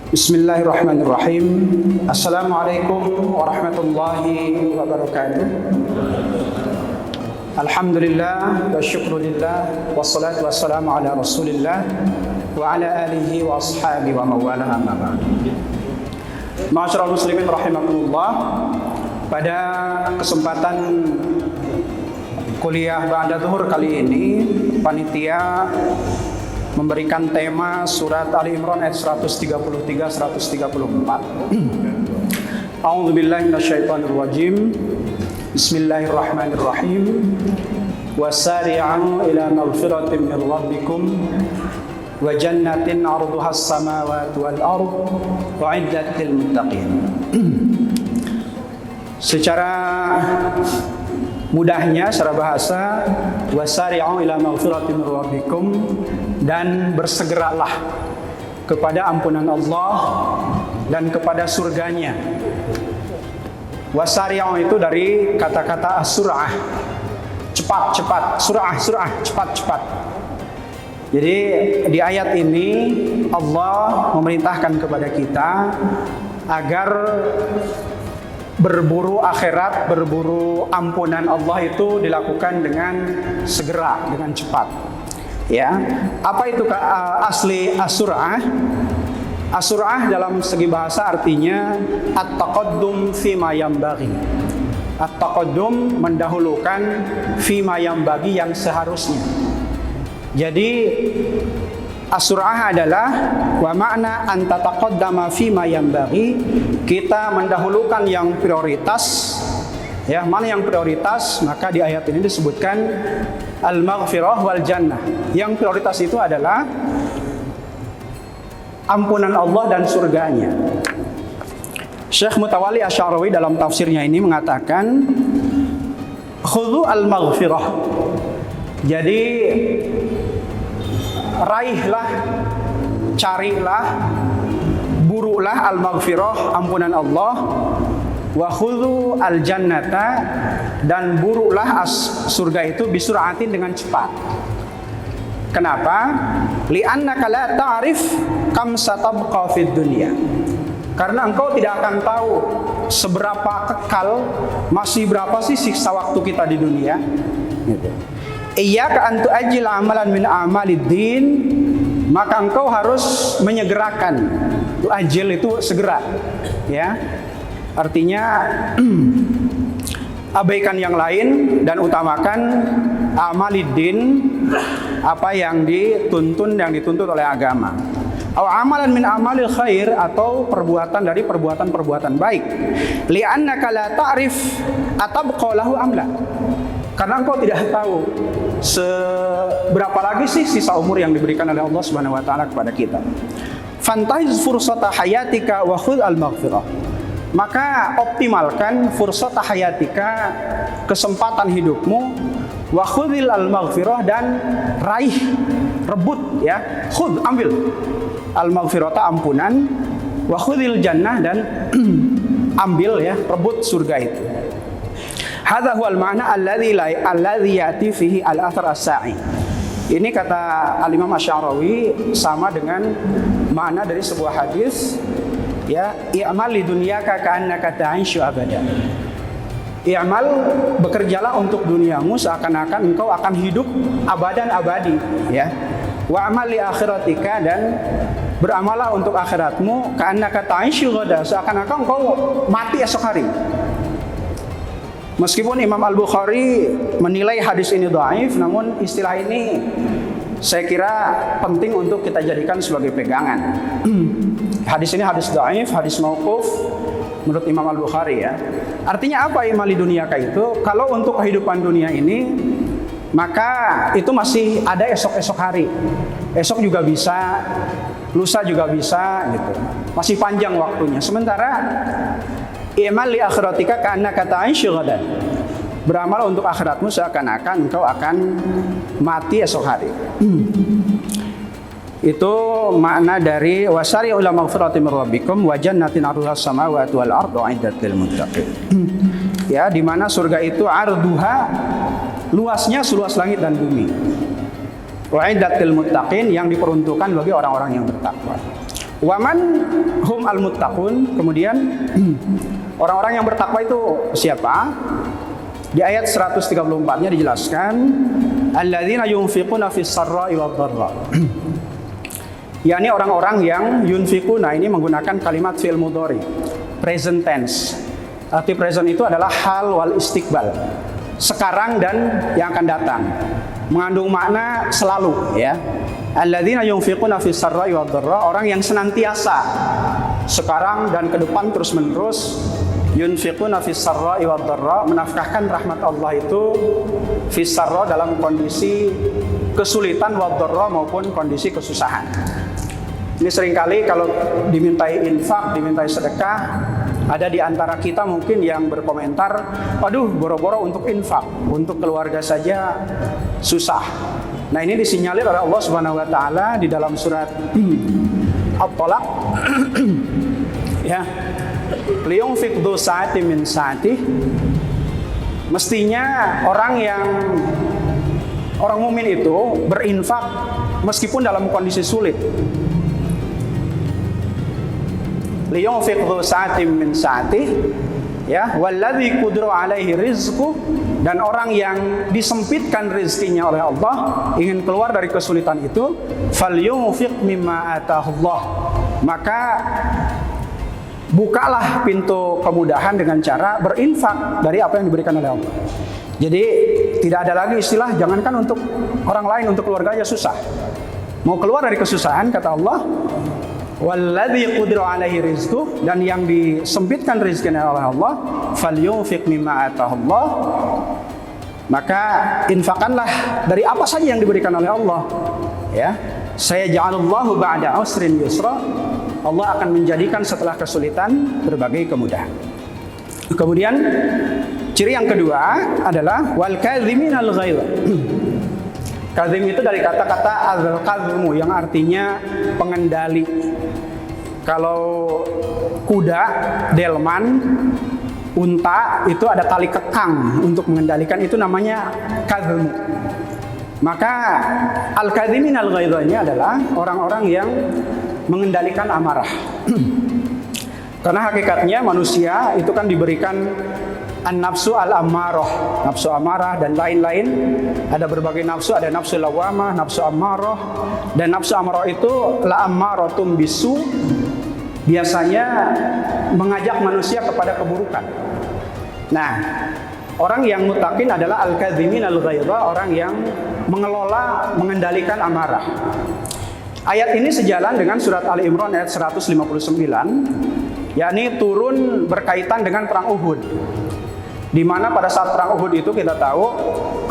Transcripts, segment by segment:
Bismillahirrahmanirrahim. Assalamualaikum warahmatullahi wabarakatuh. Alhamdulillah wa syukrulillah wassalatu wassalamu ala rasulillah wa ala alihi wa ashabihi wa mawalah amma ba'd. Ma'asyiral muslimin rahimakumullah. Pada kesempatan kuliah ba'da zuhur kali ini, panitia memberikan tema surat Ali Imran ayat 133-134. A'udzubillahi minasyaitonir rajim. Bismillahirrahmanirrahim. Wasari'u ila maghfiratin min rabbikum wa jannatin 'arduha as-samawati wal ardh u'iddat lil muttaqin. Secara mudahnya, secara bahasa, wasari'u ila maghfiratin min rabbikum, dan bersegeralah kepada ampunan Allah dan kepada surganya. Wasari'u itu dari kata-kata as-sur'ah, cepat-cepat, sur'ah, cepat-cepat. Jadi di ayat ini Allah memerintahkan kepada kita agar berburu akhirat, berburu ampunan Allah itu dilakukan dengan segera, dengan cepat. Ya, apa itu asli as-sur'ah? As-sur'ah dalam segi bahasa artinya at-taqaddum fi ma yanbaghi. At-taqaddum mendahulukan fi ma yanbaghi, yang seharusnya. Jadi as-sur'ah adalah wa ma'na an tataqaddama fi ma yanbaghi, kita mendahulukan yang prioritas. Ya, mana yang prioritas? Maka di ayat ini disebutkan al-maghfirah wal jannah. Yang prioritas itu adalah ampunan Allah dan surganya. Syekh Mutawalli Asy-Sya'rawi dalam tafsirnya ini mengatakan khudhu al-maghfirah. Jadi raihlah, carilah, burulah al-maghfirah, ampunan Allah, wa khudhu al-jannata, dan burulah surga itu bisur'atin, dengan cepat. Kenapa? Li'annaka la ta'rif kam satabqa fid dunya. Karena engkau tidak akan tahu seberapa kekal, masih berapa sih siksa waktu kita di dunia. Gitu. Iyyaka an tu'ajjil amalan min amalid din, maka engkau harus menyegerakan. Tu'ajjil itu segera, ya. Artinya abaikan yang lain dan utamakan amaliddin, apa yang dituntut oleh agama. Aw amalan min amalil khair, atau perbuatan dari perbuatan baik. Li'annaka la ta'rif atabqa lahu amla. Karena engkau tidak tahu seberapa lagi sih sisa umur yang diberikan oleh Allah Subhanahu wa taala kepada kita. Fantahiz fursata hayatika wa khudh al-maghfirah. Maka optimalkan fursata hayatika, kesempatan hidupmu, wa khudhil al-maghfirah, dan raih, rebut, ya. Khudh, ambil, al-maghfirata, ampunan, wa khudhil jannah, dan ambil, ya, rebut surga itu. Hadza huwal ma'na alladzi ya'ti fihi al-athar as-sa'i. Ini kata Al-Imam Asy-Sya'rawi sama dengan makna dari sebuah hadis, ya, i'mal li dunyaka ka'annaka ta'ishu abada. I'mal, bekerjalah untuk duniamu seakan-akan engkau akan hidup abadan abadi, ya. Wa amal li akhiratika, dan beramallah untuk akhiratmu ka'annaka ta'ishu ghada, seakan-akan engkau mati esok hari. Meskipun Imam Al-Bukhari menilai hadis ini dhaif, namun istilah ini saya kira penting untuk kita jadikan sebagai pegangan. Hadis ini hadis dhaif, hadis mauquf menurut Imam Al-Bukhari, ya. Artinya apa imali dunyaka itu? Kalau untuk kehidupan dunia ini, maka itu masih ada esok-esok hari. Esok juga bisa, lusa juga bisa, gitu. Masih panjang waktunya. Sementara i'mal li akhiratika ka'annaka ta'ishu ghadan. Beramal untuk akhiratmu seakan-akan engkau akan mati esok hari. Itu makna dari wasari'u ila maghfiratin min rabbikum wa jannatin 'arduhas samawati wal ardu 'iddat lil muttaqin. Ya, di mana surga itu arduha, luasnya seluas langit dan bumi. Wa 'iddat lil muttaqin, yang diperuntukkan bagi orang-orang yang bertakwa. Waman hum al-muttaqun. Kemudian orang-orang yang bertakwa itu siapa? Di ayat 134-nya dijelaskan, alladzina yunfiquna fis sarra'i wad dharra. yakni orang-orang yang yunfiquna, ini menggunakan kalimat fi'il mudhari, present tense. Arti present itu adalah hal wal istiqbal, sekarang dan yang akan datang, mengandung makna selalu, ya. Alladzina yunfiquna fis sarra'i wad dharra, orang yang senantiasa sekarang dan ke depan terus-menerus yunfiquna fis sarra'i wad dharra, menafkahkan rahmat Allah itu fis sarra, dalam kondisi kesulitan, wad dharra maupun kondisi kesusahan. Ini seringkali kalau dimintai infak, dimintai sedekah, ada di antara kita mungkin yang berkomentar, aduh boro-boro untuk infak, untuk keluarga saja susah. Nah, ini disinyalir oleh Allah Subhanahu wa taala di dalam surat At-Talaq ya. Liyunfiq dzu sa'atin min sa'atih. Mestinya orang mukmin itu berinfak meskipun dalam kondisi sulit. Liyunfiq dzu sa'atin min sa'atih, ya, walladzi qudira alaihi rizquh, dan orang yang disempitkan rezekinya oleh Allah, ingin keluar dari kesulitan itu, falyunfiq mimma atahullah, maka bukalah pintu kemudahan dengan cara berinfak dari apa yang diberikan oleh Allah. Jadi tidak ada lagi istilah jangankan untuk orang lain, untuk keluarganya susah. Mau keluar dari kesusahan, kata Allah, walladzi qudira alaihi rizquh, dan yang disempitkan rezekinya oleh Allah, falyunfiq mimma atahullah, maka infakkanlah dari apa saja yang diberikan oleh Allah, ya. Saya ja'alallahu ba'da usrin yusra, Allah akan menjadikan setelah kesulitan berbagai kemudahan. Kemudian ciri yang kedua adalah wal kadhiminal ghaidh. Kadhim itu dari kata-kata al-kadhmu yang artinya pengendali. Kalau kuda, delman, unta itu ada tali kekang untuk mengendalikan, itu namanya kadhmu. Maka al-kadhimin al-ghaidhanya adalah orang-orang yang mengendalikan amarah. Karena hakikatnya manusia itu kan diberikan an-nafsu al-ammarah, nafsu amarah dan lain-lain. Ada berbagai nafsu, ada nafsu lawamah, nafsu ammarah, dan nafsu amarah itu la ammaratum bisu, biasanya mengajak manusia kepada keburukan. Nah, orang yang muttaqin adalah al-kadhimin al-ghaidha, orang yang mengelola, mengendalikan amarah. Ayat ini sejalan dengan surat Ali Imran ayat 159, yakni turun berkaitan dengan perang Uhud. Di mana pada saat perang Uhud itu kita tahu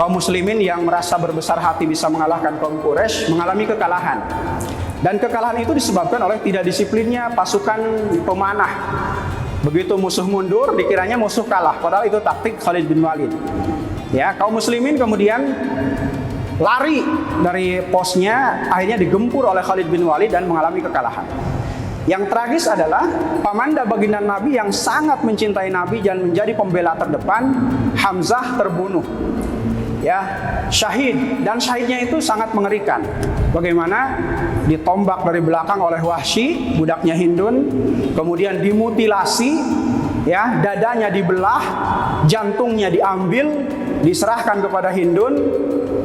kaum muslimin yang merasa berbesar hati bisa mengalahkan kaum Quraisy mengalami kekalahan. Dan kekalahan itu disebabkan oleh tidak disiplinnya pasukan pemanah. Begitu musuh mundur, dikiranya musuh kalah, padahal itu taktik Khalid bin Walid. Ya, kaum muslimin kemudian lari dari posnya, akhirnya digempur oleh Khalid bin Walid dan mengalami kekalahan. Yang tragis adalah pamanda baginda Nabi yang sangat mencintai Nabi dan menjadi pembela terdepan, Hamzah, terbunuh. Ya, syahid, dan syahidnya itu sangat mengerikan. Bagaimana ditombak dari belakang oleh Wahsy, budaknya Hindun, kemudian dimutilasi, ya, dadanya dibelah, jantungnya diambil, diserahkan kepada Hindun.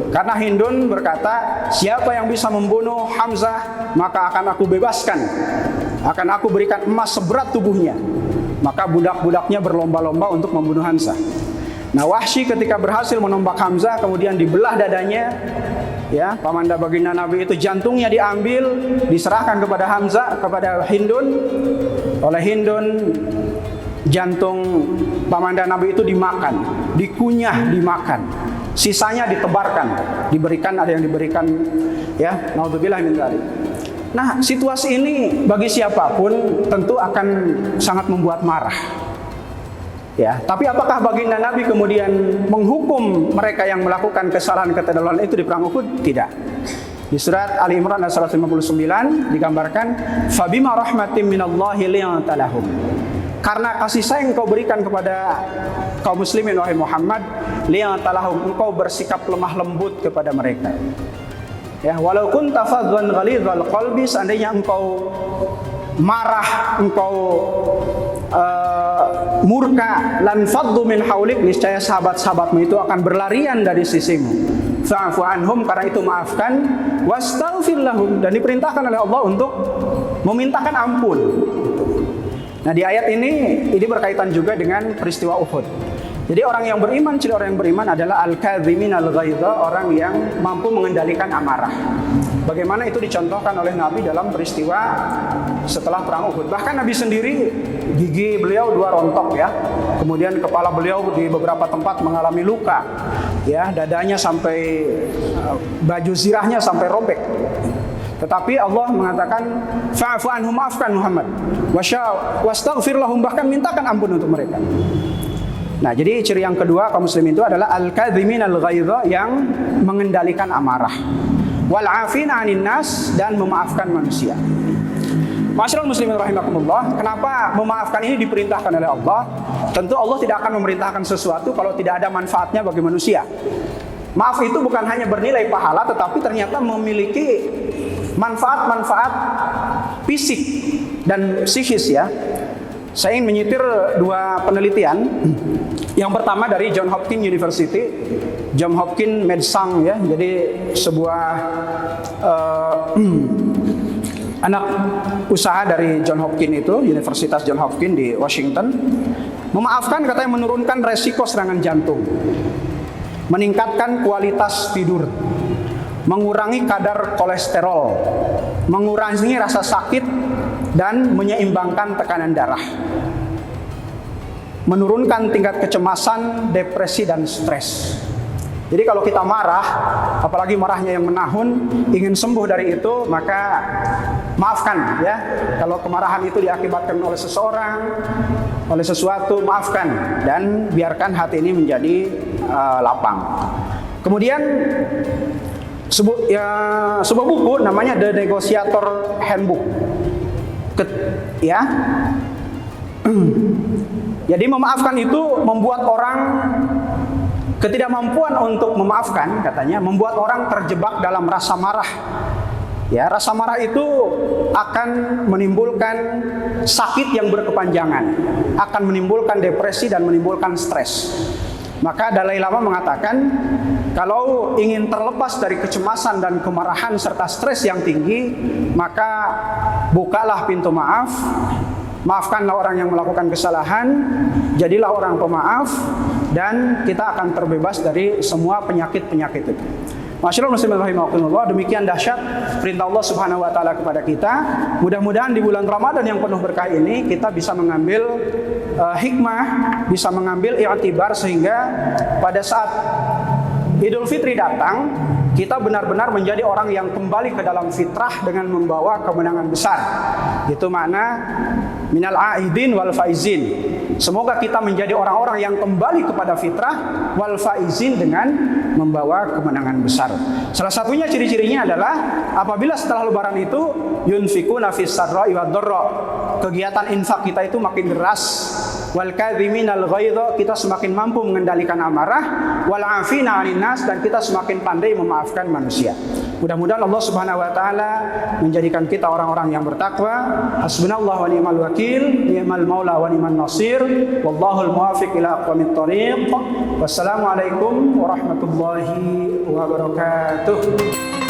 Karena Hindun berkata, siapa yang bisa membunuh Hamzah, maka akan aku bebaskan, akan aku berikan emas seberat tubuhnya. Maka budak-budaknya berlomba-lomba untuk membunuh Hamzah. Nah, Wahsy ketika berhasil menombak Hamzah, kemudian dibelah dadanya, ya, pamanda baginda Nabi itu jantungnya diambil, diserahkan kepada Hamzah, kepada Hindun. Oleh Hindun, jantung pamanda Nabi itu dimakan, dikunyah, dimakan. Sisanya ditebarkan, diberikan, ada yang diberikan, ya, naudzubillah min dzalik. Nah, situasi ini bagi siapapun tentu akan sangat membuat marah. Ya, tapi apakah baginda Nabi kemudian menghukum mereka yang melakukan kesalahan keterlaluan itu di perang Uhud? Tidak. Di surat Ali Imran ayat 159 digambarkan, fabima rahmatin minallahi linta lahum. Karena kasih sayang engkau berikan kepada kaum muslimin, wahai Muhammad, linta lahum, engkau bersikap lemah lembut kepada mereka. Ya, walau kunta fadwan ghalidhal qalbi, seandainya engkau marah, engkau murka, lan faddu min haulik, niscaya sahabat-sahabatmu itu akan berlarian dari sisimu. Fa'fu anhum, karena itu maafkan, wastaghfir lahum, dan diperintahkan oleh Allah untuk memintakan ampun. Nah, di ayat ini berkaitan juga dengan peristiwa Uhud. Jadi orang yang beriman, ciri orang yang beriman adalah al-kadhimin al-ghaidha, orang yang mampu mengendalikan amarah. Bagaimana itu dicontohkan oleh Nabi dalam peristiwa setelah perang Uhud. Bahkan Nabi sendiri, gigi beliau 2 rontok ya. Kemudian kepala beliau di beberapa tempat mengalami luka. Ya, dadanya sampai baju zirahnya sampai robek. Tetapi Allah mengatakan fa'fu anhum, maafkan Muhammad. Wastaghfir lahum, bahkan mintakan ampun untuk mereka. Nah, jadi ciri yang kedua kaum muslimin itu adalah al-kadhimin al-ghaidha, yang mengendalikan amarah. Wal 'afina 'anil nas, dan memaafkan manusia. Masyaallah muslimin rahimakumullah, kenapa memaafkan ini diperintahkan oleh Allah? Tentu Allah tidak akan memerintahkan sesuatu kalau tidak ada manfaatnya bagi manusia. Maaf itu bukan hanya bernilai pahala, tetapi ternyata memiliki manfaat-manfaat fisik dan psikis ya. Saya ingin menyitir 2 penelitian. Yang pertama dari Johns Hopkins University, Johns Hopkins Medsang ya. Jadi sebuah anak usaha dari Johns Hopkins itu, Universitas Johns Hopkins di Washington. Memaafkan katanya menurunkan resiko serangan jantung, meningkatkan kualitas tidur, mengurangi kadar kolesterol, mengurangi rasa sakit, dan menyeimbangkan tekanan darah, menurunkan tingkat kecemasan, depresi, dan stres. Jadi kalau kita marah, apalagi marahnya yang menahun, ingin sembuh dari itu, maka maafkan ya. Kalau kemarahan itu diakibatkan oleh seseorang, oleh sesuatu, maafkan dan biarkan hati ini menjadi lapang. Kemudian sebuah buku namanya The Negotiator Handbook. Ya. Jadi memaafkan itu membuat orang, ketidakmampuan untuk memaafkan katanya membuat orang terjebak dalam rasa marah. Ya, rasa marah itu akan menimbulkan sakit yang berkepanjangan, akan menimbulkan depresi dan menimbulkan stres. Maka Dalai Lama mengatakan, kalau ingin terlepas dari kecemasan dan kemarahan serta stres yang tinggi, maka bukalah pintu maaf, maafkanlah orang yang melakukan kesalahan, jadilah orang pemaaf, dan kita akan terbebas dari semua penyakit-penyakit itu. Masyaallah muslimin rahimakumullah, demikian dahsyat perintah Allah Subhanahu wa taala kepada kita. Mudah-mudahan di bulan Ramadan yang penuh berkah ini kita bisa mengambil hikmah, bisa mengambil i'tibar, sehingga pada saat Idul Fitri datang, kita benar-benar menjadi orang yang kembali ke dalam fitrah dengan membawa kemenangan besar. Itu makna minal aidin wal faizin. Semoga kita menjadi orang-orang yang kembali kepada fitrah wal faizin dengan membawa kemenangan besar. Salah satunya ciri-cirinya adalah apabila setelah lebaran itu yunfikuna fis sarra'i wad dharra. Kegiatan infak kita itu makin deras. Wal kadhiminal ghaidha, kita semakin mampu mengendalikan amarah. Wal afina 'anil nas, dan kita semakin pandai memaafkan manusia. Mudah-mudahan Allah Subhanahu wa taala menjadikan kita orang-orang yang bertakwa. Hasbunallahu wa ni'mal wakil, ni'mal maula wa ni'man nasir. Wallahul muwaffiq ila aqwamit thoriq. Wassalamualaikum warahmatullahi wabarakatuh.